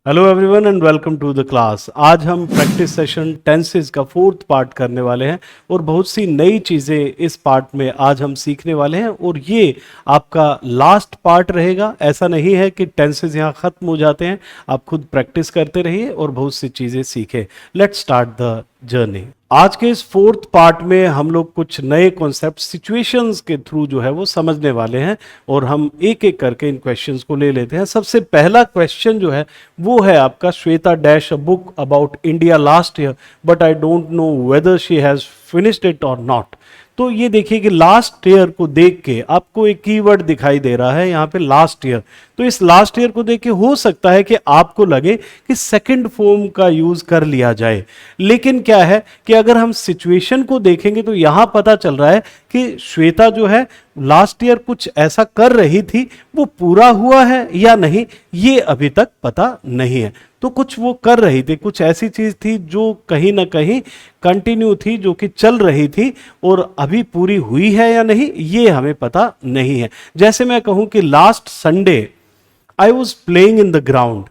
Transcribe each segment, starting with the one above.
Hello everyone and welcome to the class. आज हम practice session tenses का fourth part करने वाले हैं और बहुत सी नई चीज़ें इस पार्ट में आज हम सीखने वाले हैं और ये आपका लास्ट पार्ट रहेगा। ऐसा नहीं है कि टेंसेस यहाँ ख़त्म हो जाते हैं, आप खुद प्रैक्टिस करते रहिए और बहुत सी चीज़ें सीखें। Let's start the journey. आज के इस फोर्थ पार्ट में हम लोग कुछ नए कॉन्सेप्ट सिचुएशंस के थ्रू जो है वो समझने वाले हैं और हम एक एक करके इन क्वेश्चंस को ले लेते हैं। सबसे पहला क्वेश्चन जो है वो है आपका, Shweta dash a book about India last year but I don't know whether she has finished it और नॉट। तो ये देखिए कि लास्ट ईयर को देख के आपको एक कीवर्ड दिखाई दे रहा है यहाँ पे लास्ट ईयर। तो इस लास्ट ईयर को देख के हो सकता है कि आपको लगे कि सेकंड फॉर्म का यूज कर लिया जाए, लेकिन क्या है कि अगर हम सिचुएशन को देखेंगे तो यहां पता चल रहा है कि श्वेता जो है लास्ट ईयर कुछ ऐसा कर रही थी, वो पूरा हुआ है या नहीं ये अभी तक पता नहीं है। तो कुछ वो कर रही थी, कुछ ऐसी चीज थी जो कहीं ना कहीं कंटिन्यू थी, जो कि चल रही थी और अभी पूरी हुई है या नहीं ये हमें पता नहीं है। जैसे मैं कहूं कि last Sunday I was playing in the ground.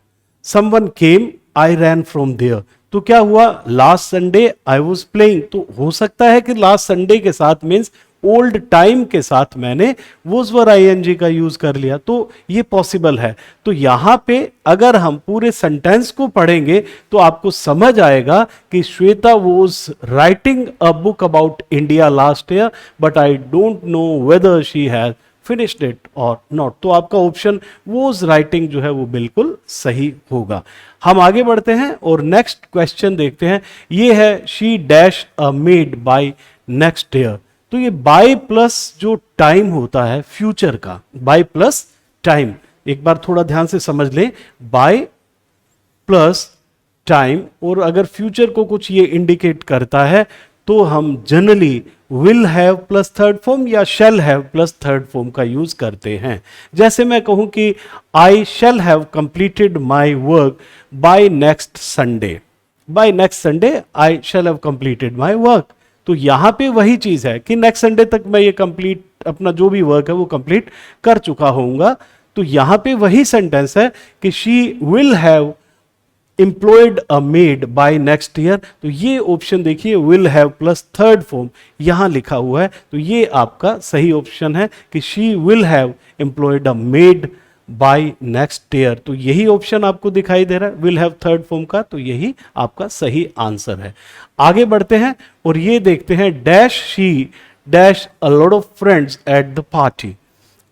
Someone came, I ran from there. तो क्या हुआ, last Sunday I was playing. तो हो सकता है कि लास्ट संडे के साथ मीन्स ओल्ड टाइम के साथ मैंने वोज वर आईएनजी का यूज कर लिया, तो ये पॉसिबल है। तो यहां पे अगर हम पूरे सेंटेंस को पढ़ेंगे तो आपको समझ आएगा कि Shweta was writing a book about India last year but I don't know whether she has finished it और नॉट। तो आपका ऑप्शन वोज राइटिंग जो है वो बिल्कुल सही होगा। हम आगे बढ़ते हैं और नेक्स्ट क्वेश्चन देखते हैं। ये है she dash a made by next year. तो ये बाय प्लस जो टाइम होता है फ्यूचर का, बाय प्लस टाइम, एक बार थोड़ा ध्यान से समझ लें। बाय प्लस टाइम, और अगर फ्यूचर को कुछ ये इंडिकेट करता है तो हम generally will have plus third form या shall have plus third form का यूज करते हैं। जैसे मैं कहूं कि I shall have completed my work by next Sunday, by next Sunday I shall have completed my work. तो यहां पे वही चीज है कि नेक्स्ट संडे तक मैं ये कंप्लीट अपना जो भी वर्क है वो कंप्लीट कर चुका होऊंगा। तो यहां पे वही सेंटेंस है कि she will have employed a made by next year. तो ये ऑप्शन देखिए will have plus third form यहां लिखा हुआ है, तो ये आपका सही ऑप्शन है कि she will have employed a made by next year. तो यही ऑप्शन आपको दिखाई दे रहा है विल हैव थर्ड फॉर्म का, तो यही आपका सही आंसर है। आगे बढ़ते हैं और ये देखते हैं dash she dash a lot of friends at the party.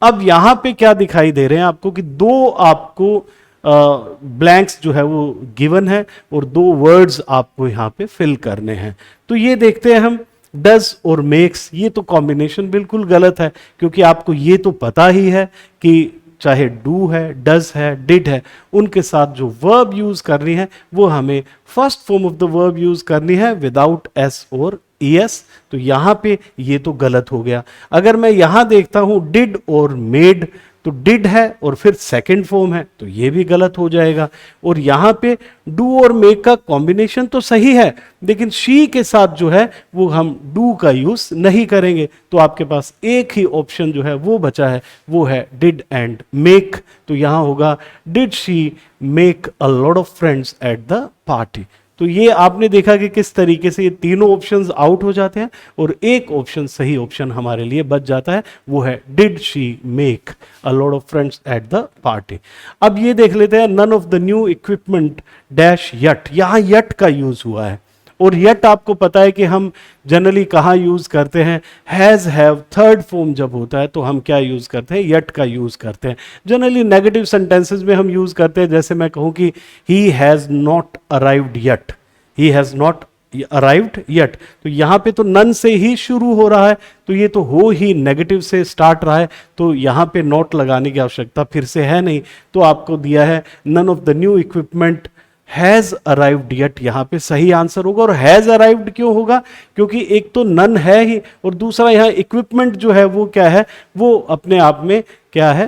अब यहां पे क्या दिखाई दे रहे हैं आपको कि दो आपको ब्लैंक्स जो है वो गिवन है और दो वर्ड्स आपको यहां पे फिल करने हैं। तो ये देखते हैं हम, डज और मेक्स, ये तो कॉम्बिनेशन बिल्कुल गलत है, क्योंकि आपको ये तो पता ही है कि चाहे डू है, डज है, डिड है, उनके साथ जो वर्ब यूज करनी है वो हमें first form of the verb use करनी है विदाउट एस और ईएस। तो यहां पे ये तो गलत हो गया। अगर मैं यहां देखता हूं डिड और मेड, तो डिड है और फिर सेकंड फॉर्म है, तो ये भी गलत हो जाएगा। और यहां पे डू और मेक का कॉम्बिनेशन तो सही है, लेकिन शी के साथ जो है वो हम डू का यूज नहीं करेंगे। तो आपके पास एक ही ऑप्शन जो है वो बचा है, वो है डिड एंड मेक। तो यहां होगा did she make a lot of friends at the party. तो ये आपने देखा कि किस तरीके से ये तीनों ऑप्शंस आउट हो जाते हैं और एक ऑप्शन सही ऑप्शन हमारे लिए बच जाता है, वो है did she make a lot of friends at the party. अब ये देख लेते हैं, none of the new equipment dash yet. यहां यट का यूज हुआ है और यट आपको पता है कि हम जनरली कहाँ यूज करते हैं, हैज हैव थर्ड फॉर्म जब होता है तो हम क्या यूज करते हैं, यट का यूज करते हैं। जनरली नेगेटिव सेंटेंसेस में हम यूज करते हैं, जैसे मैं कहूं कि he has not arrived yet, he has not arrived yet. तो यहां पे तो नन से ही शुरू हो रहा है, तो ये तो हो ही नेगेटिव से स्टार्ट रहा है, तो यहां पे नॉट लगाने की आवश्यकता फिर से है नहीं। तो आपको दिया है none of the new equipment has arrived yet, यहां पे सही आंसर होगा। और हैज अराइव्ड क्यों होगा, क्योंकि एक तो नन है ही और दूसरा यहां इक्विपमेंट जो है वो क्या है, वो अपने आप में क्या है,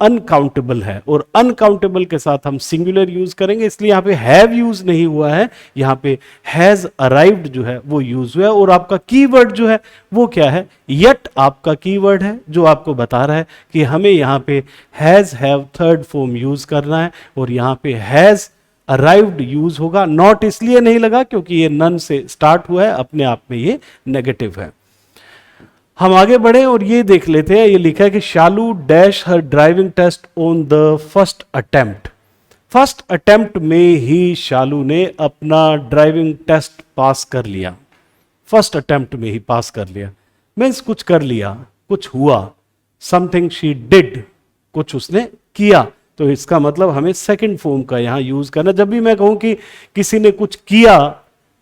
अनकाउंटेबल है, और अनकाउंटेबल के साथ हम सिंगुलर यूज करेंगे, इसलिए यहां पे हैव यूज नहीं हुआ है, यहां पे हैज अराइव्ड जो है वो यूज हुआ है। और आपका कीवर्ड जो है वो क्या है, यट आपका कीवर्ड है जो आपको बता रहा है कि हमें यहां पे has have third form use करना है और यहां पे हैज अराइव्ड यूज होगा। नॉट इसलिए नहीं लगा क्योंकि ये नन से स्टार्ट हुआ है, अपने आप में ये नेगेटिव है। हम आगे बढ़े और ये देख लेते हैं, ये लिखा है कि Shalu dash her driving test on the first attempt. First attempt में ही शालू ने अपना ड्राइविंग टेस्ट पास कर लिया। फर्स्ट अटेम्प्ट में ही पास कर लिया मीन्स कुछ कर लिया, कुछ हुआ, समथिंग शी डिड, कुछ उसने किया। तो इसका मतलब हमें सेकंड फॉर्म का यहां यूज करना। जब भी मैं कहूं कि किसी ने कुछ किया,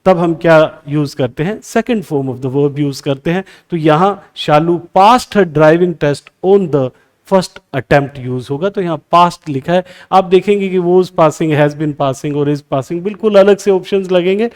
तब हम क्या यूज करते हैं? Second form of the verb use करते हैं। तो यहां Shalu passed her driving test on the first attempt use होगा। तो यहां पास्ट लिखा है, आप देखेंगे कि was passing, has been passing और इज पासिंग बिल्कुल अलग से ऑप्शंस लगेंगे।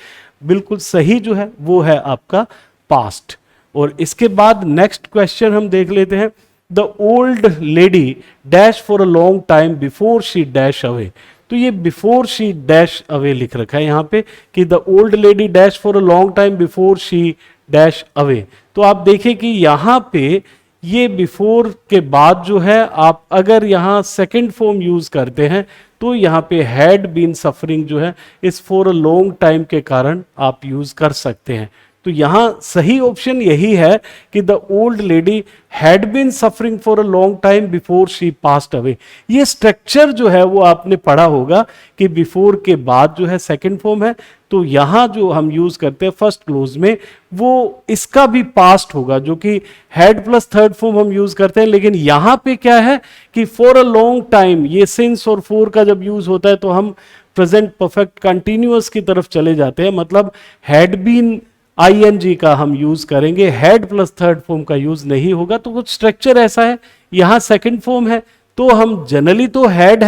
बिल्कुल सही जो है वो है आपका पास्ट। और इसके बाद नेक्स्ट क्वेश्चन हम देख लेते हैं। The old lady dash for a long time before she dash away. तो ये बिफोर शी डैश अवे लिख रखा है यहां पे कि the old lady dash for a long time before she dash away. तो आप देखिए कि यहां पे ये बिफोर के बाद जो है, आप अगर यहां सेकंड फॉर्म यूज करते हैं तो यहां पे हैड बीन सफरिंग जो है इस फॉर अ लॉन्ग टाइम के कारण आप यूज कर सकते हैं। तो यहां सही ऑप्शन यही है कि the old lady had been suffering for a long time before she passed away. ये स्ट्रक्चर जो है वो आपने पढ़ा होगा कि बिफोर के बाद जो है सेकंड फॉर्म है, तो यहां जो हम यूज करते हैं फर्स्ट क्लोज में वो इसका भी पास्ट होगा, जो कि हैड प्लस थर्ड फॉर्म हम यूज करते हैं। लेकिन यहां पे क्या है कि फॉर अ लॉन्ग टाइम, ये सिंस और फॉर का जब यूज होता है तो हम प्रेजेंट परफेक्ट कंटिन्यूअस की तरफ चले जाते हैं, मतलब हैड बीन आईएनजी का हम यूज करेंगे, हैड प्लस थर्ड फॉर्म का यूज नहीं होगा। तो कुछ स्ट्रक्चर ऐसा है, यहां सेकंड फॉर्म है तो हम जनरली तो हैड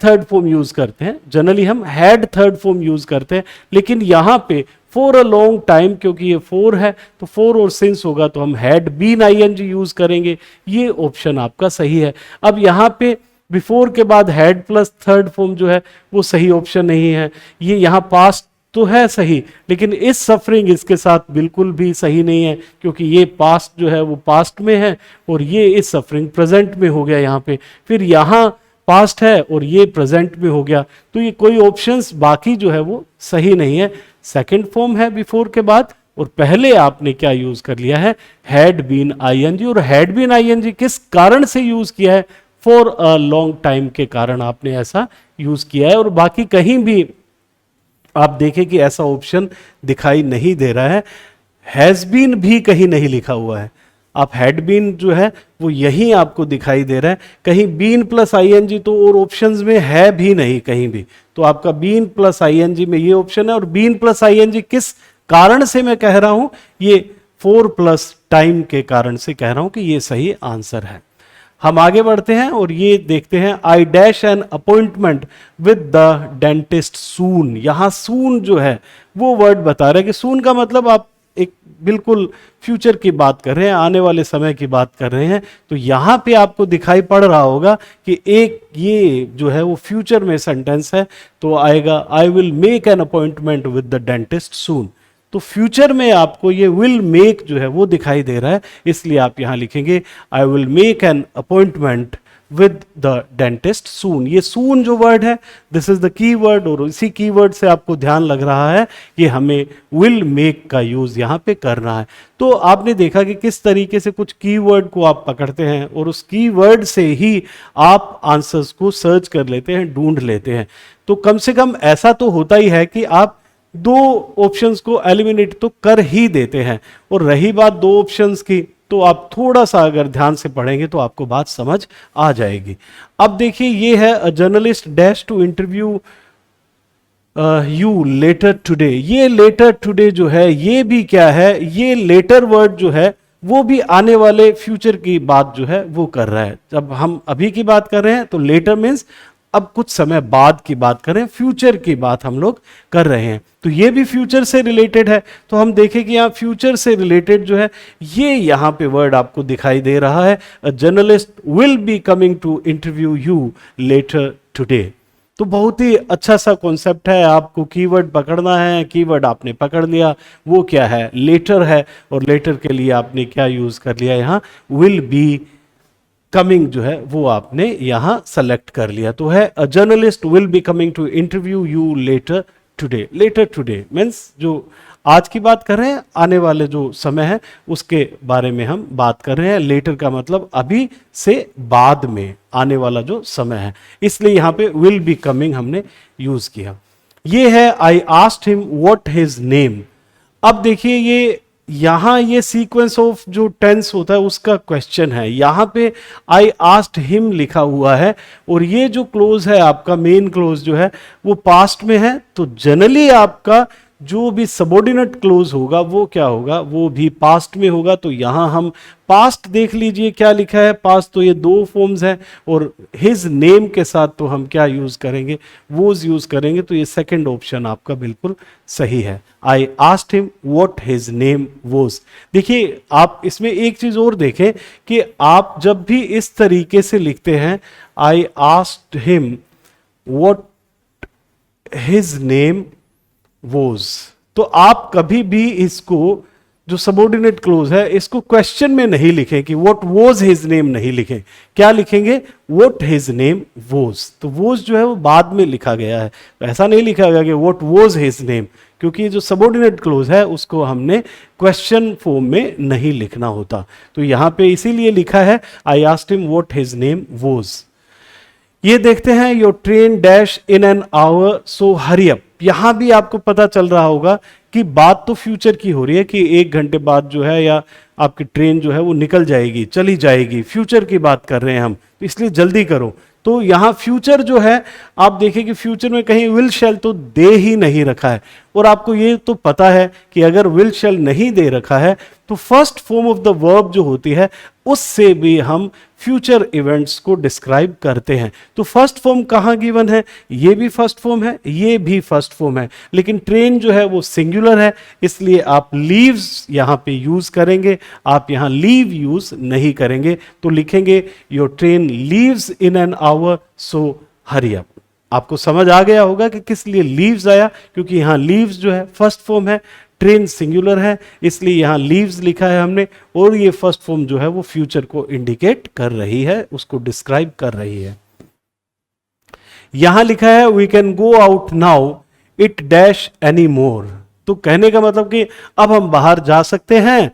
थर्ड फॉर्म यूज करते हैं, जनरली हम हैड थर्ड फॉर्म यूज करते हैं। लेकिन यहां पे फॉर अ लॉन्ग टाइम, क्योंकि ये फोर है तो फोर और सिंस होगा तो हम हैड बीन आईएनजी यूज करेंगे। ये ऑप्शन आपका सही है। अब यहां पे बिफोर के बाद हैड प्लस थर्ड फॉर्म जो है वो सही ऑप्शन नहीं है। ये यहां पास्ट तो है सही, लेकिन इस सफरिंग इसके साथ बिल्कुल भी सही नहीं है, क्योंकि ये पास्ट जो है वो पास्ट में है और ये इस सफरिंग प्रेजेंट में हो गया यहां पे। फिर यहां पास्ट है और ये प्रेजेंट में हो गया, तो ये कोई ऑप्शंस बाकी जो है वो सही नहीं है। सेकंड फॉर्म है बिफोर के बाद और पहले आपने क्या यूज कर लिया है? Had been ING. और हैड बीन आईएनजी किस कारण से यूज किया है? फॉर अ लॉन्ग टाइम के कारण आपने ऐसा यूज किया है। और बाकी कहीं भी आप देखें कि ऐसा ऑप्शन दिखाई नहीं दे रहा है। हैज बीन भी कहीं नहीं लिखा हुआ है। आप हैड बीन जो है वो यहीं आपको दिखाई दे रहा है, कहीं बीन प्लस आईएनजी तो और ऑप्शंस में है भी नहीं कहीं भी। तो आपका बीन प्लस आईएनजी में ये ऑप्शन है। और बीन प्लस आईएनजी किस कारण से मैं कह रहा हूं? ये फोर प्लस टाइम के कारण से कह रहा हूं कि ये सही आंसर है। हम आगे बढ़ते हैं और ये देखते हैं, I dash an appointment with the dentist soon. यहां सून जो है वो वर्ड बता रहा है कि सून का मतलब आप एक बिल्कुल फ्यूचर की बात कर रहे हैं, आने वाले समय की बात कर रहे हैं। तो यहां पे आपको दिखाई पड़ रहा होगा कि एक ये जो है वो फ्यूचर में सेंटेंस है, तो आएगा I will make an appointment with the dentist soon. तो फ्यूचर में आपको ये विल मेक जो है वो दिखाई दे रहा है, इसलिए आप यहां लिखेंगे I will make an appointment with the dentist soon. ये सून जो वर्ड है this is the key word, और इसी की वर्ड से आपको ध्यान लग रहा है कि हमें विल मेक का यूज यहां पे करना है। तो आपने देखा कि किस तरीके से कुछ की वर्ड को आप पकड़ते हैं और उस की वर्ड से ही आप आंसर्स को सर्च कर लेते हैं, ढूंढ लेते हैं। तो कम से कम ऐसा तो होता ही है कि आप दो ऑप्शंस को एलिमिनेट तो कर ही देते हैं। और रही बात दो ऑप्शंस की, तो आप थोड़ा सा अगर ध्यान से पढ़ेंगे तो आपको बात समझ आ जाएगी। अब देखिए, ये है a journalist dash to interview you later today. ये लेटर टुडे जो है ये भी क्या है? ये लेटर वर्ड जो है वो भी आने वाले फ्यूचर की बात जो है वो कर रहा है। जब हम अभी की बात कर रहे हैं तो लेटर मीन्स अब कुछ समय बाद की बात करें, फ्यूचर की बात हम लोग कर रहे हैं, तो ये भी फ्यूचर से रिलेटेड है। तो हम देखें कि यहाँ फ्यूचर से रिलेटेड जो है ये यहाँ पे वर्ड आपको दिखाई दे रहा है, a journalist will be coming to interview you later today. तो बहुत ही अच्छा सा कॉन्सेप्ट है, आपको कीवर्ड पकड़ना है, कीवर्ड आपने पकड़ लिया, वो क्या है? लेटर है, और लेटर के लिए आपने क्या यूज कर लिया यहाँ? विल बी कमिंग जो है वो आपने यहां सेलेक्ट कर लिया। तो है a journalist will be coming to interview you later today. Later today means जो आज की बात कर रहे हैं, आने वाले जो समय है उसके बारे में हम बात कर रहे हैं। लेटर का मतलब अभी से बाद में आने वाला जो समय है, इसलिए यहां पे विल बी कमिंग हमने यूज किया। ये है I asked him what his name. अब देखिए ये यहां ये सीक्वेंस ऑफ जो टेंस होता है उसका क्वेश्चन है। यहां पे आई आस्क्ड हिम लिखा हुआ है और ये जो क्लोज है आपका मेन क्लोज जो है वो पास्ट में है। तो जनरली आपका जो भी सबऑर्डिनेट क्लोज होगा वो क्या होगा, वो भी पास्ट में होगा। तो यहां हम पास्ट देख लीजिए क्या लिखा है, पास्ट तो ये दो फॉर्म्स है और हिज नेम के साथ तो हम क्या यूज करेंगे, वोज यूज करेंगे। तो ये सेकंड ऑप्शन आपका बिल्कुल सही है। I asked him what his name was. देखिए आप इसमें एक चीज और देखें कि आप जब भी इस तरीके से लिखते हैं I asked him what his name was, तो आप कभी भी इसको जो सबऑर्डिनेट क्लोज है इसको क्वेश्चन में नहीं लिखें कि व्हाट वोज हिज नेम, नहीं लिखें। क्या लिखेंगे, व्हाट हिज नेम वोज। तो वोज जो है वो बाद में लिखा गया है, तो ऐसा नहीं लिखा गया कि व्हाट वोज हिज नेम, क्योंकि जो सबऑर्डिनेट क्लोज है उसको हमने क्वेश्चन फॉर्म में नहीं लिखना होता। तो यहां पे इसीलिए लिखा है I asked him what his name was. ये देखते हैं your train dash in an hour so hurry up. यहां भी आपको पता चल रहा होगा कि बात तो फ्यूचर की हो रही है कि 1 घंटे बाद जो है या आपकी ट्रेन जो है वो निकल जाएगी, चली जाएगी, फ्यूचर की बात कर रहे हैं हम, तो इसलिए जल्दी करो। तो यहां फ्यूचर जो है आप देखिए कि फ्यूचर में कहीं विल शैल तो दे ही नहीं रखा है। और आपको ये तो पता है कि अगर विल शैल नहीं दे रखा है तो first form of the verb जो होती है उससे भी हम फ्यूचर इवेंट्स को डिस्क्राइब करते हैं। तो फर्स्ट फॉर्म कहां गिवन है, ये भी फर्स्ट फॉर्म है, ये भी फर्स्ट फॉर्म है, लेकिन ट्रेन जो है वो सिंगुलर है, इसलिए आप लीव्स यहां पे यूज करेंगे, आप यहां लीव यूज नहीं करेंगे। तो लिखेंगे your train leaves in an hour so hurry up. आपको समझ आ गया होगा कि किस लिए लीव्स आया, क्योंकि यहां लीव्स जो है फर्स्ट फॉर्म है, ट्रेन सिंगुलर है, इसलिए यहां लीव्स लिखा है हमने, और ये फर्स्ट फॉर्म जो है वो फ्यूचर को इंडिकेट कर रही है, उसको डिस्क्राइब कर रही है। यहां लिखा है we can go out now it dash any more. तो कहने का मतलब कि अब हम बाहर जा सकते हैं,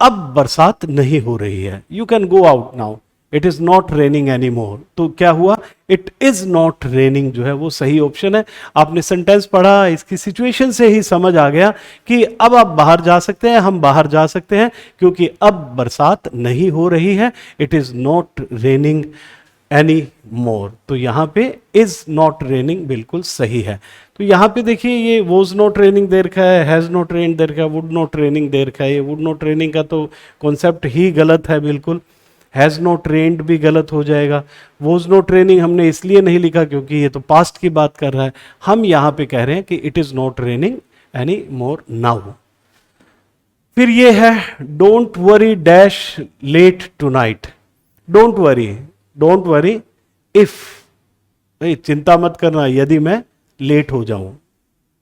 अब बरसात नहीं हो रही है। You can go out now, it is not raining any more. तो क्या हुआ, इट इज नॉट रेनिंग जो है वो सही ऑप्शन है। आपने सेंटेंस पढ़ा, इसकी सिचुएशन से ही समझ आ गया कि अब आप बाहर जा सकते हैं, हम बाहर जा सकते हैं, क्योंकि अब बरसात नहीं हो रही है। It is not raining any more. तो यहां पे इज नॉट रेनिंग बिल्कुल सही है। तो यहां पे देखिए ये वॉज नॉट रेनिंग दे रखा है, हैज नॉट रेन दे रखा है, वुड नॉट रेनिंग दे रखा है। ये वुड नॉट रेनिंग का तो कॉन्सेप्ट ही गलत है बिल्कुल। हैज नॉट रेन्ड भी गलत हो जाएगा। वॉज नॉट रेनिंग हमने इसलिए नहीं लिखा क्योंकि ये तो पास्ट की बात कर रहा है। हम यहां पे कह रहे हैं कि it is not raining any more now. फिर ये है don't worry dash late tonight. Don't worry if, चिंता मत करना यदि मैं लेट हो जाऊं,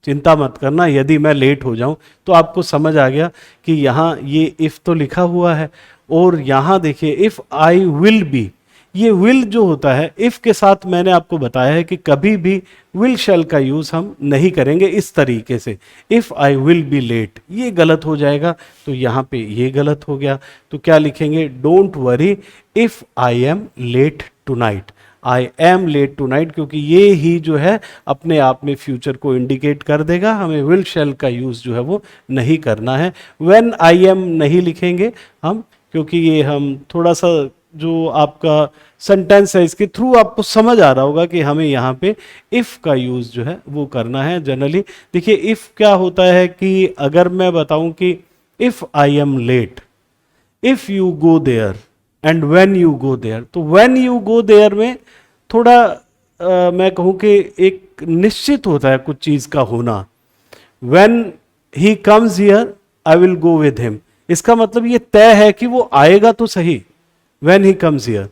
चिंता मत करना यदि मैं लेट हो जाऊं। तो आपको समझ आ गया कि यहां ये इफ तो लिखा हुआ है, और यहां देखिए इफ आई विल बी, ये विल जो होता है इफ के साथ मैंने आपको बताया है कि कभी भी विल शैल का यूज हम नहीं करेंगे इस तरीके से। If I will be late, ये गलत हो जाएगा, तो यहां पे ये गलत हो गया। तो क्या लिखेंगे, don't worry if I am late tonight. I am late tonight, क्योंकि ये ही जो है अपने आप में फ्यूचर को इंडिकेट कर देगा, हमें विल शैल का यूज जो है वो नहीं करना है। व्हेन आई एम नहीं लिखेंगे हम, क्योंकि ये हम थोड़ा सा जो आपका सेंटेंस है इसके थ्रू आपको समझ आ रहा होगा कि hमें यहाँ पे इफ का यूज जो है वो करना है जनरली। देखिए इफ क्या होता है कि अगर मैं बताऊं कि if I am late, if you go there and when you go there, तो व्हेन यू गो देयर में थोड़ा मैं कहूं कि एक निश्चित होता है कुछ चीज का होना। When he comes here I will go with him, इसका मतलब ये तय है कि वो आएगा तो सही, व्हेन ही कम्स हियर।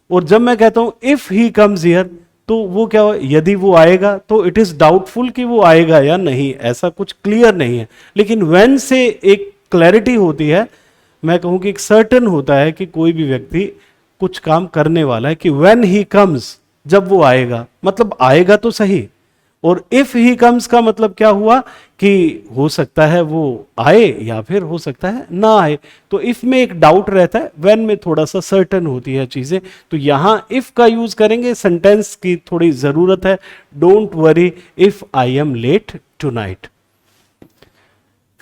और जब मैं कहता हूं इफ ही कम्स हियर, तो वो क्या हो, यदि वो आएगा, तो इट इज डाउटफुल कि वो आएगा या नहीं, ऐसा कुछ क्लियर नहीं है। लेकिन व्हेन से एक क्लैरिटी होती है, मैं कहूं कि एक सर्टन होता है कि कोई भी व्यक्ति कुछ काम करने वाला है कि व्हेन ही कम्स, जब वो आएगा, मतलब आएगा तो सही। और इफ ही कम्स का मतलब क्या हुआ कि हो सकता है वो आए या फिर हो सकता है ना आए। तो इफ में एक डाउट रहता है, व्हेन में थोड़ा सा सर्टेन होती है चीजें। तो यहां इफ का यूज करेंगे, सेंटेंस की थोड़ी जरूरत है। Don't worry if I am late tonight.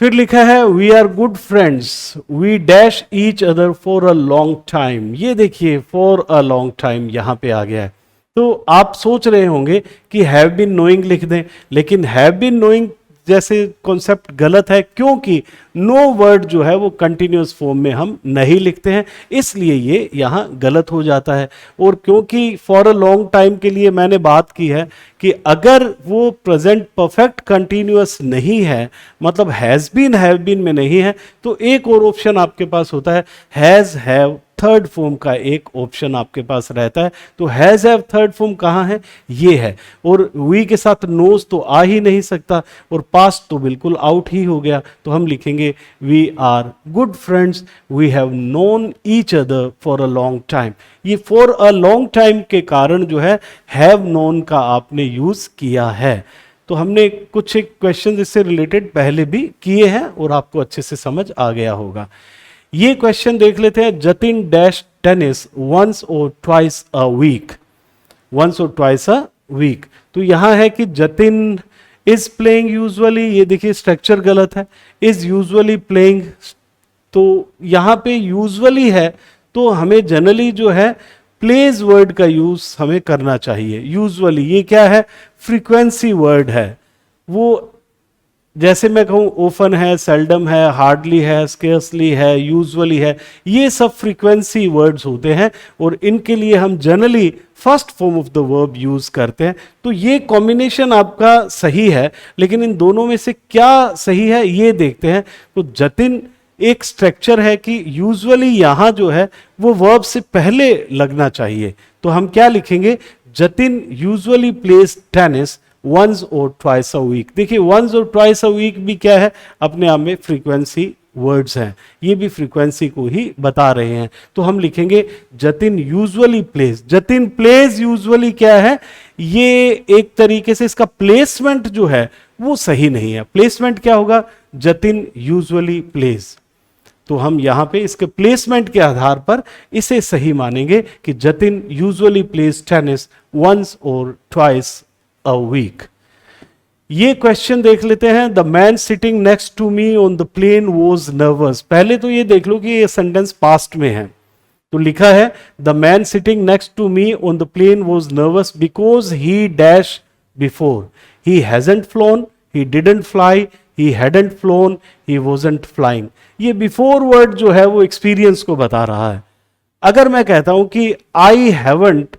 फिर लिखा है we are good friends, we dash each other for a long time. ये देखिए फॉर अ लॉन्ग टाइम यहां पे आ गया है। तो आप सोच रहे होंगे कि हैव बीन नोइंग लिख दें, लेकिन हैव बीन नोइंग जैसे कॉन्सेप्ट गलत है, क्योंकि नो वर्ड जो है वो कंटिन्यूअस फॉर्म में हम नहीं लिखते हैं, इसलिए ये यहां गलत हो जाता है। और क्योंकि फॉर अ लॉन्ग टाइम के लिए मैंने बात की है कि अगर वो प्रेजेंट परफेक्ट कंटिन्यूअस नहीं है, मतलब हैज बीन में नहीं है, तो एक और ऑप्शन आपके पास होता है, हैज हैव थर्ड फॉर्म का एक ऑप्शन आपके पास रहता है। तो हैज हैव थर्ड फॉर्म कहां है, ये है। और वी के साथ नोज तो आ ही नहीं सकता, और पास्ट तो बिल्कुल आउट ही हो गया। तो हम लिखेंगे we are good friends, we have known each other for a long time. ये फॉर अ लॉन्ग टाइम के कारण जो है हैव नोन का आपने यूज किया है। तो हमने कुछ एक क्वेश्चन इससे रिलेटेड पहले भी किए हैं और आपको अच्छे से समझ आ गया होगा। ये क्वेश्चन देख लेते हैं। जतिन डैश टेनिस वंस और ट्वाइस अ वीक, वंस और ट्वाइस अ वीक। तो यहां है कि जतिन इज प्लेइंग यूजुअली, ये देखिए स्ट्रक्चर गलत है, इज यूजुअली प्लेइंग। तो यहां पे यूजुअली है, तो हमें जनरली जो है प्लेज वर्ड का यूज हमें करना चाहिए। यूजुअली ये क्या है, फ्रीक्वेंसी वर्ड है। वो जैसे मैं कहूं ओफन है, सेल्डम है, हार्डली है, स्केर्सली है, यूजुअली है, ये सब फ्रीक्वेंसी वर्ड्स होते हैं और इनके लिए हम generally first form of the verb use करते हैं। तो ये कॉम्बिनेशन आपका सही है, लेकिन इन दोनों में से क्या सही है ये देखते हैं। तो जतिन एक स्ट्रक्चर है कि यूजुअली यहां जो है वो वर्ब से पहले लगना चाहिए। तो हम क्या लिखेंगे, Jatin usually plays tennis once और ट्वाइस अ वीक। देखिए वंस और ट्वाइस अ वीक भी क्या है, अपने आप में फ्रीक्वेंसी वर्ड्स हैं, ये भी फ्रीक्वेंसी को ही बता रहे हैं। तो हम लिखेंगे Jatin usually plays. Jatin plays usually क्या है, ये एक तरीके से इसका प्लेसमेंट जो है वो सही नहीं है। प्लेसमेंट क्या होगा, जतिन यूजुअली प्लेज। तो हम यहां पे इसके प्लेसमेंट के आधार पर इसे सही मानेंगे कि Jatin usually plays tennis once और ट्वाइस अ वीक। ये क्वेश्चन देख लेते हैं। The man sitting next to me on the plane was nervous. पहले तो ये देख लो कि ये सेंटेंस पास्ट में है। तो लिखा है the man sitting next to me on the plane was nervous because he dash before, he hasn't flown, he didn't fly, he hadn't flown, he wasn't flying. ये बिफोर वर्ड जो है वो experience को बता रहा है। अगर मैं कहता हूं कि I haven't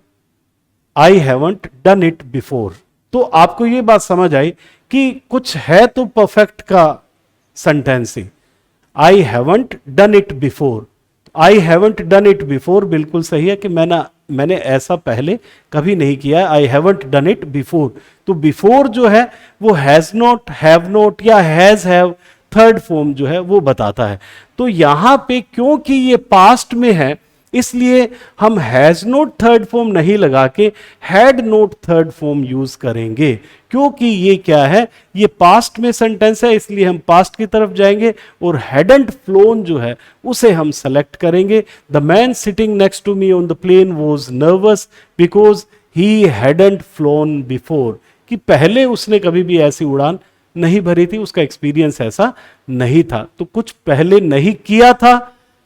done it before, तो आपको ये बात समझ आई कि कुछ है तो परफेक्ट का sentence he. I haven't done it before, I haven't done it before बिल्कुल सही है कि मैंने ऐसा पहले कभी नहीं किया। I haven't done it before. तो बिफोर जो है वो हैज नॉट, हैव नॉट या हैज हैव थर्ड फॉर्म जो है वो बताता है। तो यहां पे क्योंकि ये पास्ट में है, इसलिए हम हैज नोट थर्ड फॉर्म नहीं लगा के had note third form use करेंगे। क्योंकि ये क्या है, ये पास्ट में सेंटेंस है, इसलिए हम पास्ट की तरफ जाएंगे और हैडंट फ्लोन जो है उसे हम सेलेक्ट करेंगे। The man sitting next to me on the plane was nervous because he hadn't flown before, कि पहले उसने कभी भी ऐसी उड़ान नहीं भरी थी, उसका एक्सपीरियंस ऐसा नहीं था। तो कुछ पहले नहीं किया था,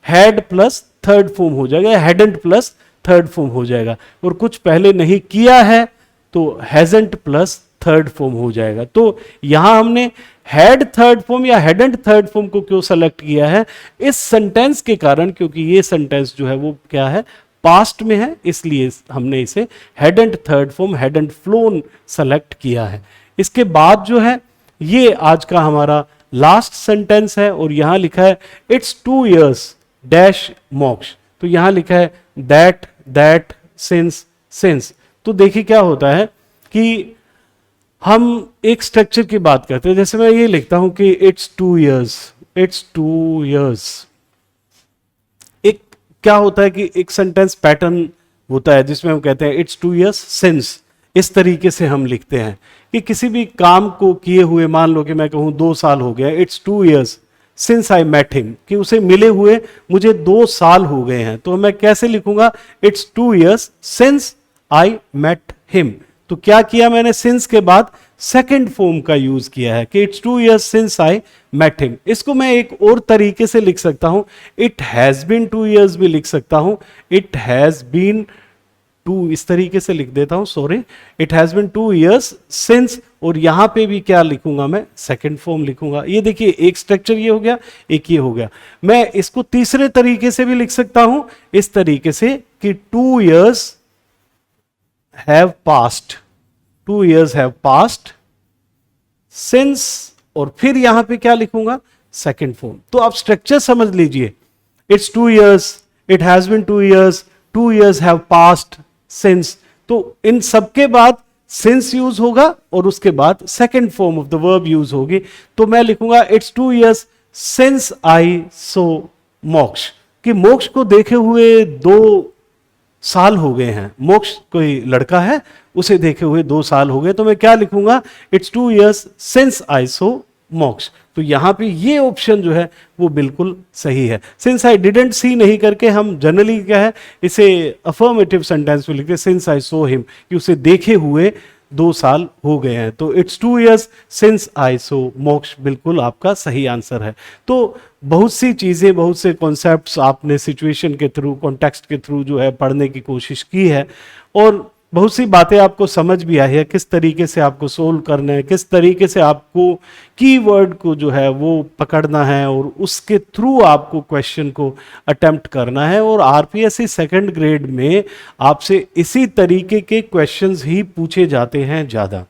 हैड प्लस थर्ड फॉर्म हो जाएगा, हैडंट प्लस थर्ड फॉर्म हो जाएगा। और कुछ पहले नहीं किया है तो हैजंट प्लस थर्ड फॉर्म हो जाएगा। तो यहां हमने हैड थर्ड फॉर्म या हैडंट थर्ड फॉर्म को क्यों सेलेक्ट किया है, इस सेंटेंस के कारण, क्योंकि ये सेंटेंस जो है वो क्या है, पास्ट में है, इसलिए हमने इसे hadn't third form, hadn't phloem select किया है। इसके बाद जो है ये आज का हमारा लास्ट सेंटेंस है और यहां लिखा है इट्स 2 years डैश मोक्ष। तो यहां लिखा है दैट सिंस। तो देखिए क्या होता है कि हम एक स्ट्रक्चर की बात करते हैं। जैसे मैं ये लिखता हूं कि इट्स 2 years, एक क्या होता है कि एक सेंटेंस पैटर्न होता है जिसमें हम कहते हैं इट्स 2 years सिंस, इस तरीके से हम लिखते हैं कि किसी भी काम को किए हुए, मान लो कि मैं कहूँ 2 साल हो गया, it's 2 years since I met him, कि उसे मिले हुए मुझे 2 साल हो गए हैं, तो मैं कैसे लिखूंगा, it's 2 years since I met him. तो क्या किया मैंने, सिंस के बाद सेकंड फॉर्म का यूज किया है कि it's 2 years since I met him. इसको मैं एक और तरीके से लिख सकता हूं, इट हैज बीन 2 years भी लिख सकता हूं, इट हैज बीन 2, इस तरीके से लिख देता हूं, sorry, it has been 2 years since, और यहां पे भी क्या लिखूंगा मैं, सेकंड फॉर्म लिखूंगा। ये देखिए एक स्ट्रक्चर ये हो गया, एक ये हो गया। मैं इसको तीसरे तरीके से भी लिख सकता हूं, इस तरीके से कि 2 years have passed, 2 years have passed since, और फिर यहां पे क्या लिखूंगा, सेकंड फॉर्म। तो आप स्ट्रक्चर समझ लीजिए, it's 2 years, it has been 2 years, 2 years have passed since, तो इन सबके बाद since यूज होगा और उसके बाद second form of the verb use होगी। तो मैं लिखूंगा it's 2 years since I saw मोक्ष, कि मोक्ष को देखे हुए 2 साल हो गए हैं। मोक्ष कोई लड़का है, उसे देखे हुए 2 साल हो गए, तो मैं क्या लिखूंगा, इट्स 2 years सिंस आई सो मोक्ष। तो यहां पे ये ऑप्शन जो है वो बिल्कुल सही है। सिंस आई डिडंट सी नहीं करके हम जनरली क्या है, इसे अफर्मेटिव सेंटेंस में लिखते हैं, सिंस आई सो हिम, कि उसे देखे हुए 2 साल हो गए हैं। तो इट्स 2 years सिंस आई सो मोक्ष बिल्कुल आपका सही आंसर है। तो बहुत सी चीज़ें, बहुत से कॉन्सेप्ट्स आपने सिचुएशन के थ्रू, कॉन्टेक्स्ट के थ्रू जो है पढ़ने की कोशिश की है, और बहुत सी बातें आपको समझ भी आई है, किस तरीके से आपको सोल्व करना है, किस तरीके से आपको कीवर्ड को जो है वो पकड़ना है और उसके थ्रू आपको क्वेश्चन को अटेम्प्ट करना है। और आरपीएससी सेकंड ग्रेड में आपसे इसी तरीके के क्वेश्चंस ही पूछे जाते हैं ज़्यादा।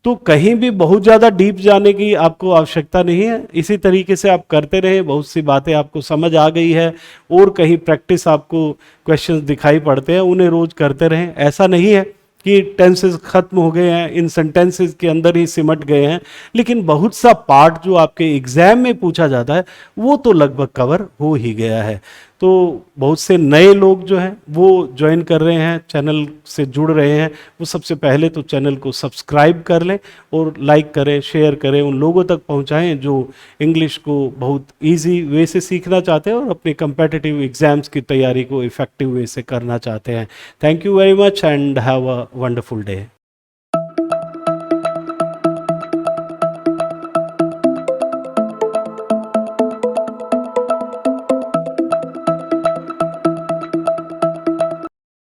तो कहीं भी बहुत ज़्यादा डीप जाने की आपको आवश्यकता नहीं है, इसी तरीके से आप करते रहे, बहुत सी बातें आपको समझ आ गई है, और कहीं प्रैक्टिस आपको क्वेश्चंस दिखाई पड़ते हैं, उन्हें रोज करते रहें। ऐसा नहीं है कि टेंसेस खत्म हो गए हैं, इन सेंटेंसेस के अंदर ही सिमट गए हैं, लेकिन बहुत सा पार्ट जो आपके एग्जाम में पूछा जाता है वो तो लगभग कवर हो ही गया है। तो बहुत से नए लोग जो हैं वो ज्वाइन कर रहे हैं, चैनल से जुड़ रहे हैं, वो सबसे पहले तो चैनल को सब्सक्राइब कर लें और लाइक करें, शेयर करें, उन लोगों तक पहुंचाएं जो इंग्लिश को बहुत इजी वे से सीखना चाहते हैं और अपने कम्पिटिटिव एग्जाम्स की तैयारी को इफेक्टिव वे से करना चाहते हैं। Thank you very much and have a wonderful day.